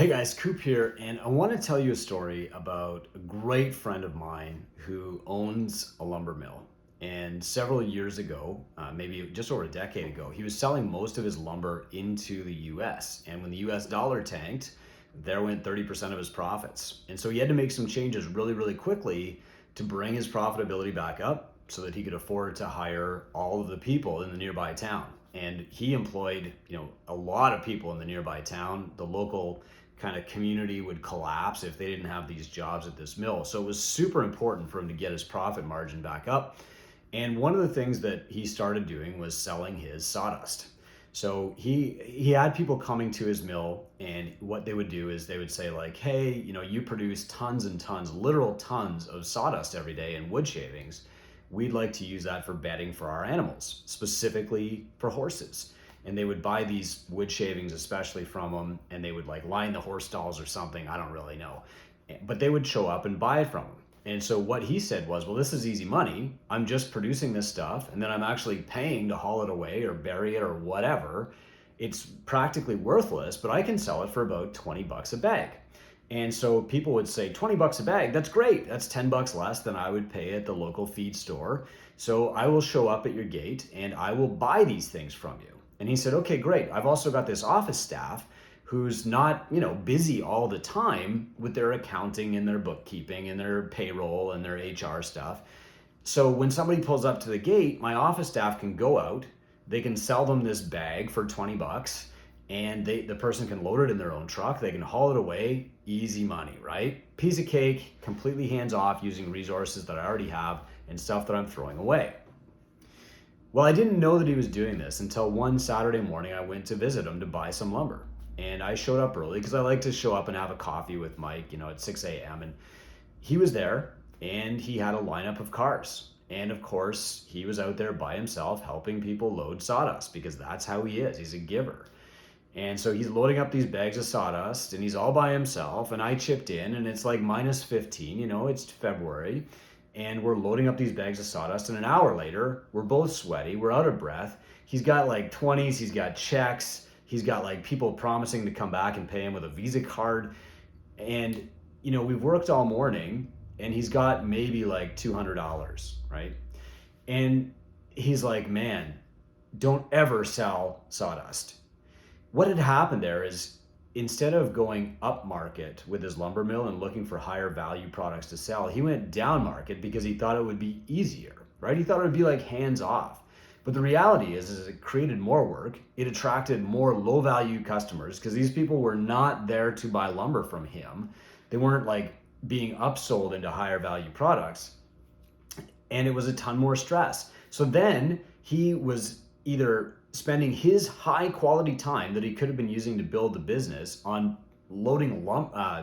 Hey guys, Coop here, and I want to tell you a story about a great friend of mine who owns a lumber mill. And several years ago, maybe just over a decade ago, he was selling most of his lumber into the US. And when the US dollar tanked, there went 30% of his profits. And so he had to make some changes really, really quickly to bring his profitability back up so that he could afford to hire all of the people in the nearby town. And he employed, a lot of people in the nearby town. The local kind of community would collapse if they didn't have these jobs at this mill. So it was super important for him to get his profit margin back up. And one of the things that he started doing was selling his sawdust. So he had people coming to his mill, and what they would do is they would say like, hey, you produce tons and tons, literal tons of sawdust every day and wood shavings. We'd like to use that for bedding for our animals, specifically for horses. And they would buy these wood shavings especially from them, and they would like line the horse stalls or something, I don't really know, but they would show up and buy it from him. And so what he said was, well, this is easy money. I'm just producing this stuff and then I'm actually paying to haul it away or bury it or whatever. It's practically worthless, but I can sell it for about 20 bucks a bag. And so people would say, 20 bucks a bag, that's great. That's 10 bucks less than I would pay at the local feed store. So I will show up at your gate and I will buy these things from you. And he said, okay, great. I've also got this office staff who's not, busy all the time with their accounting and their bookkeeping and their payroll and their HR stuff. So when somebody pulls up to the gate, my office staff can go out, they can sell them this bag for 20 bucks, and the person can load it in their own truck, they can haul it away, easy money, right? Piece of cake, completely hands off, using resources that I already have and stuff that I'm throwing away. Well, I didn't know that he was doing this until one Saturday morning I went to visit him to buy some lumber. And I showed up early because I like to show up and have a coffee with Mike, at 6 a.m. And he was there and he had a lineup of cars. And of course, he was out there by himself helping people load sawdust because that's how he is. He's a giver. And so he's loading up these bags of sawdust and he's all by himself. And I chipped in and it's like minus 15, it's February. And we're loading up these bags of sawdust. And an hour later, we're both sweaty. We're out of breath. He's got like 20s. He's got checks. He's got like people promising to come back and pay him with a Visa card. And, we've worked all morning and he's got maybe like $200, right? And he's like, man, don't ever sell sawdust. What had happened there is instead of going up market with his lumber mill and looking for higher value products to sell, he went down market because he thought it would be easier, right? He thought it would be like hands off. But the reality is it created more work. It attracted more low value customers because these people were not there to buy lumber from him. They weren't like being upsold into higher value products. And it was a ton more stress. So then he was either spending his high quality time that he could have been using to build the business on loading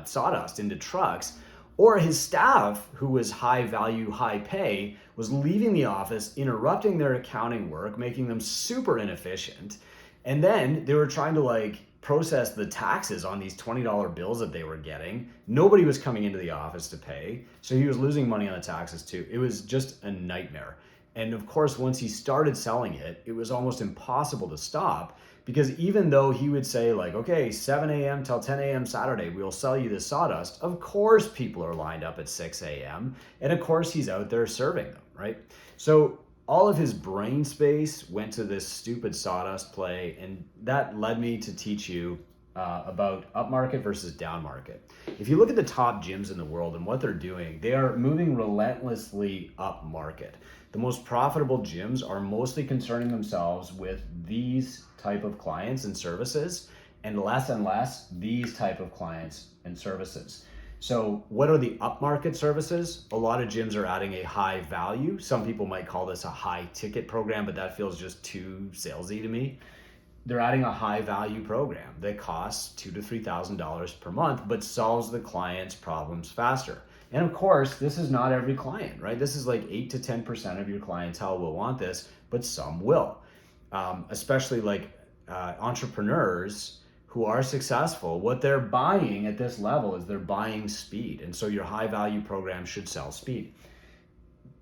sawdust into trucks, or his staff, who was high value, high pay, was leaving the office, interrupting their accounting work, making them super inefficient. And then they were trying to like process the taxes on these $20 bills that they were getting. Nobody was coming into the office to pay. So he was losing money on the taxes too. It was just a nightmare. And of course, once he started selling it, it was almost impossible to stop because even though he would say like, okay, 7 a.m. till 10 a.m. Saturday, we'll sell you this sawdust. Of course, people are lined up at 6 a.m. And of course, he's out there serving them, right? So all of his brain space went to this stupid sawdust play. And that led me to teach you about upmarket versus downmarket. If you look at the top gyms in the world and what they're doing, they are moving relentlessly upmarket. The most profitable gyms are mostly concerning themselves with these type of clients and services, and less these type of clients and services. So what are the upmarket services? A lot of gyms are adding a high value. Some people might call this a high ticket program, but that feels just too salesy to me. They're adding a high value program that costs $2,000 to $3,000 per month, but solves the client's problems faster. And of course, this is not every client, right? This is like 8 to 10% of your clientele will want this, but some will. Especially like entrepreneurs who are successful, what they're buying at this level is they're buying speed. And so your high value program should sell speed.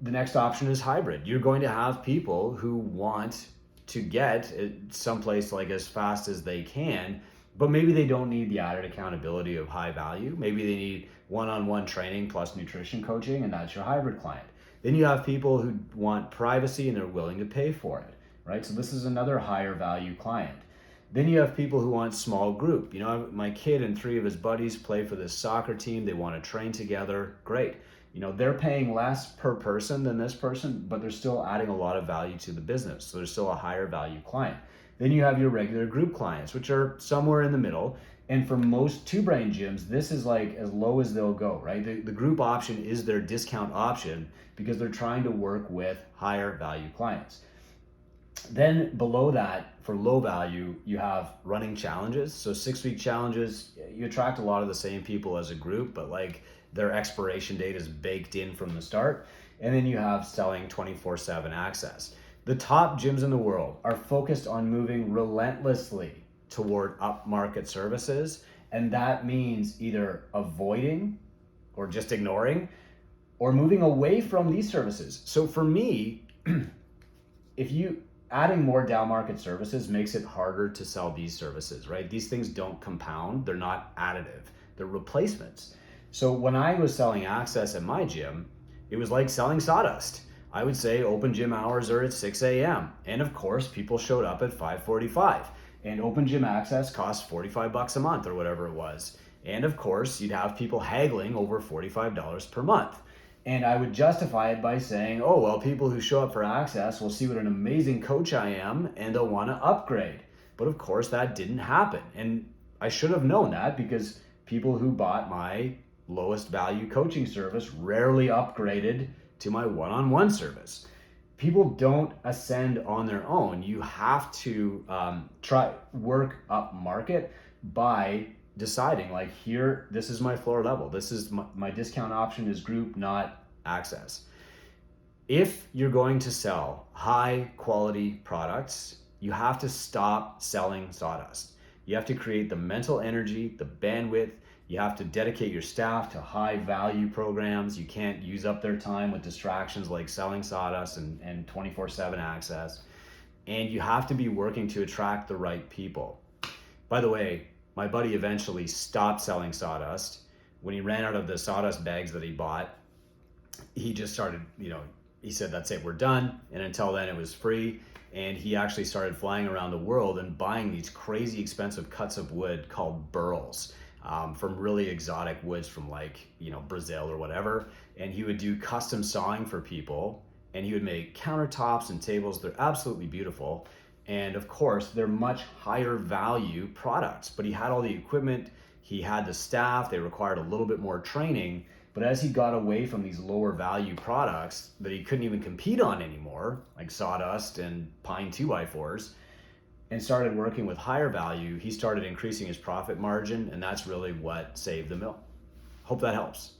The next option is hybrid. You're going to have people who want to get someplace like as fast as they can, but maybe they don't need the added accountability of high value. Maybe they need one-on-one training plus nutrition coaching, and that's your hybrid client. Then you have people who want privacy and they're willing to pay for it, right? So this is another higher value client. Then you have people who want small group. My kid and 3 of his buddies play for this soccer team. They want to train together. Great. They're paying less per person than this person, but they're still adding a lot of value to the business. So they're still a higher value client. Then you have your regular group clients, which are somewhere in the middle. And for most two-brain gyms, this is like as low as they'll go, right? The group option is their discount option because they're trying to work with higher value clients. Then below that, for low value, you have running challenges. So 6-week challenges, you attract a lot of the same people as a group, but like their expiration date is baked in from the start. And then you have selling 24/7 access. The top gyms in the world are focused on moving relentlessly toward upmarket services. And that means either avoiding or just ignoring or moving away from these services. So for me, if you adding more down market services makes it harder to sell these services, right? These things don't compound. They're not additive. They're replacements. So when I was selling access at my gym, it was like selling sawdust. I would say open gym hours are at 6 a.m. And of course, people showed up at 5:45. And open gym access costs $45 a month or whatever it was. And of course, you'd have people haggling over $45 per month. And I would justify it by saying, oh, well, people who show up for access will see what an amazing coach I am and they'll want to upgrade. But of course, that didn't happen. And I should have known that because people who bought my lowest value coaching service rarely upgraded to my one-on-one service. People don't ascend on their own. You have to try work up market by deciding like here, this is my floor level. This is my discount option is group, not access. If you're going to sell high quality products, you have to stop selling sawdust. You have to create the mental energy, the bandwidth. You have to dedicate your staff to high value programs. You can't use up their time with distractions like selling sawdust and 24/7 access. And you have to be working to attract the right people. By the way, my buddy eventually stopped selling sawdust. When he ran out of the sawdust bags that he bought, he just started, he said, that's it, we're done. And until then it was free. And he actually started flying around the world and buying these crazy expensive cuts of wood called burls from really exotic woods from Brazil or whatever. And he would do custom sawing for people and he would make countertops and tables. They're absolutely beautiful. And of course, they're much higher value products, but he had all the equipment, he had the staff, they required a little bit more training. But as he got away from these lower value products that he couldn't even compete on anymore, like sawdust and pine 2x4s, and started working with higher value, he started increasing his profit margin, and that's really what saved the mill. Hope that helps.